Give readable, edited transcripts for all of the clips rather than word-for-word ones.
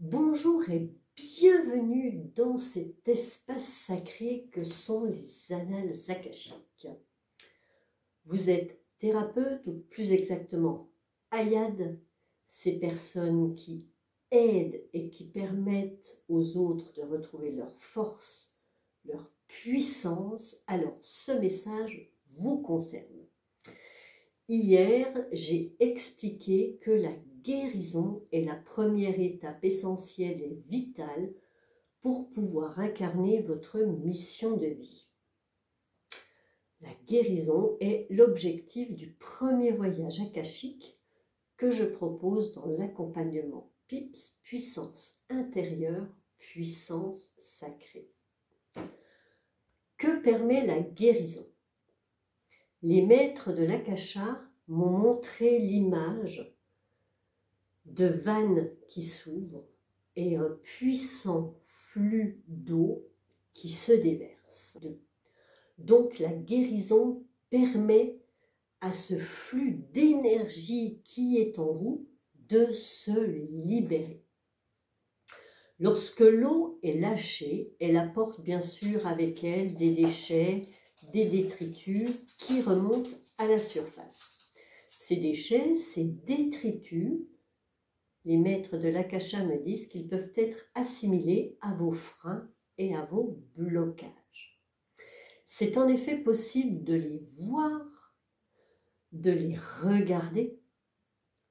Bonjour et bienvenue dans cet espace sacré que sont les annales akashiques. Vous êtes thérapeute ou plus exactement ayad, ces personnes qui aident et qui permettent aux autres de retrouver leur force, leur puissance. Alors ce message vous concerne. Hier, j'ai expliqué que la guérison est la première étape essentielle et vitale pour pouvoir incarner votre mission de vie. La guérison est l'objectif du premier voyage akashique que je propose dans l'accompagnement PIPS, puissance intérieure, puissance sacrée. Que permet la guérison? Les maîtres de l'Akasha m'ont montré l'image de vannes qui s'ouvrent et un puissant flux d'eau qui se déverse. Donc la guérison permet à ce flux d'énergie qui est en vous de se libérer. Lorsque l'eau est lâchée, elle apporte bien sûr avec elle des déchets, des détritus qui remontent à la surface. Ces déchets, ces détritus, les maîtres de l'Akasha me disent qu'ils peuvent être assimilés à vos freins et à vos blocages. C'est en effet possible de les voir, de les regarder,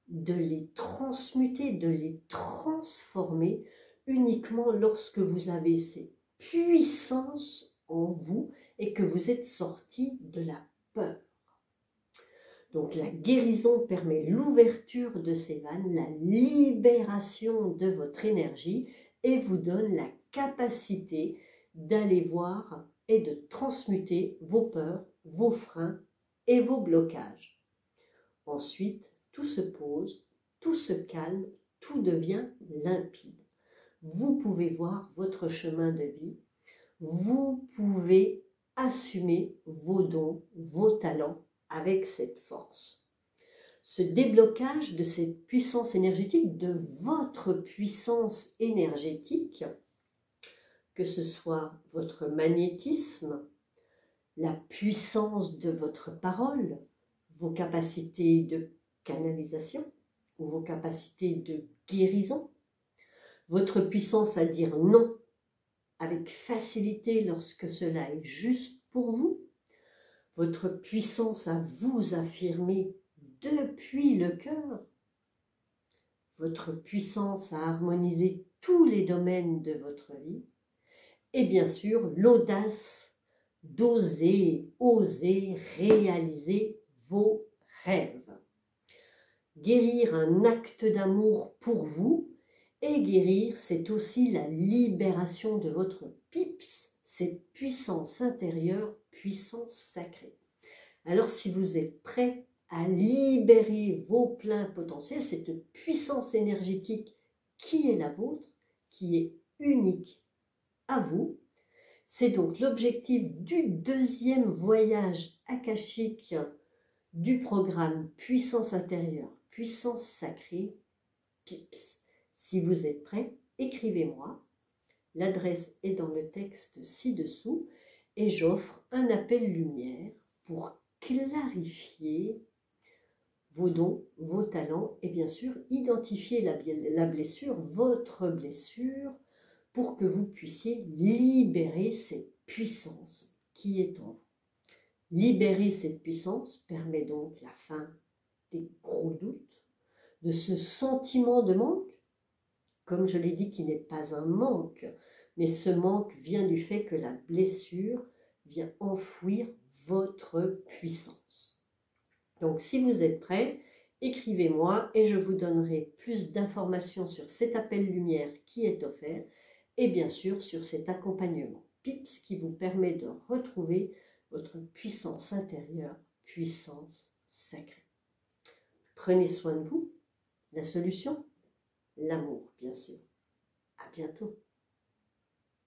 de les transmuter, de les transformer uniquement lorsque vous avez cette puissance en vous et que vous êtes sorti de la peur. Donc la guérison permet l'ouverture de ces vannes, la libération de votre énergie et vous donne la capacité d'aller voir et de transmuter vos peurs, vos freins et vos blocages. Ensuite, tout se pose, tout se calme, tout devient limpide. Vous pouvez voir votre chemin de vie, vous pouvez assumer vos dons, vos talents avec cette force. Ce déblocage de cette puissance énergétique, de votre puissance énergétique, que ce soit votre magnétisme, la puissance de votre parole, vos capacités de canalisation ou vos capacités de guérison, votre puissance à dire non avec facilité lorsque cela est juste pour vous, votre puissance à vous affirmer depuis le cœur, votre puissance à harmoniser tous les domaines de votre vie, et bien sûr l'audace d'oser, oser réaliser vos rêves. Guérir un acte d'amour pour vous, et guérir, c'est aussi la libération de votre PIPS, cette puissance intérieure, puissance sacrée. Alors si vous êtes prêt à libérer vos pleins potentiels, cette puissance énergétique qui est la vôtre, qui est unique à vous, c'est donc l'objectif du deuxième voyage akashique du programme Puissance intérieure, puissance sacrée, PIPS. Si vous êtes prêt, écrivez-moi. L'adresse est dans le texte ci-dessous et j'offre un appel lumière pour clarifier vos dons, vos talents et bien sûr identifier la blessure, votre blessure, pour que vous puissiez libérer cette puissance qui est en vous. Libérer cette puissance permet donc la fin des gros doutes, de ce sentiment de manque, comme je l'ai dit, qui n'est pas un manque, mais ce manque vient du fait que la blessure vient enfouir votre puissance. Donc si vous êtes prêts, écrivez-moi et je vous donnerai plus d'informations sur cet appel lumière qui est offert et bien sûr sur cet accompagnement PIPS qui vous permet de retrouver votre puissance intérieure, puissance sacrée. Prenez soin de vous. La solution ? L'amour, bien sûr. À bientôt.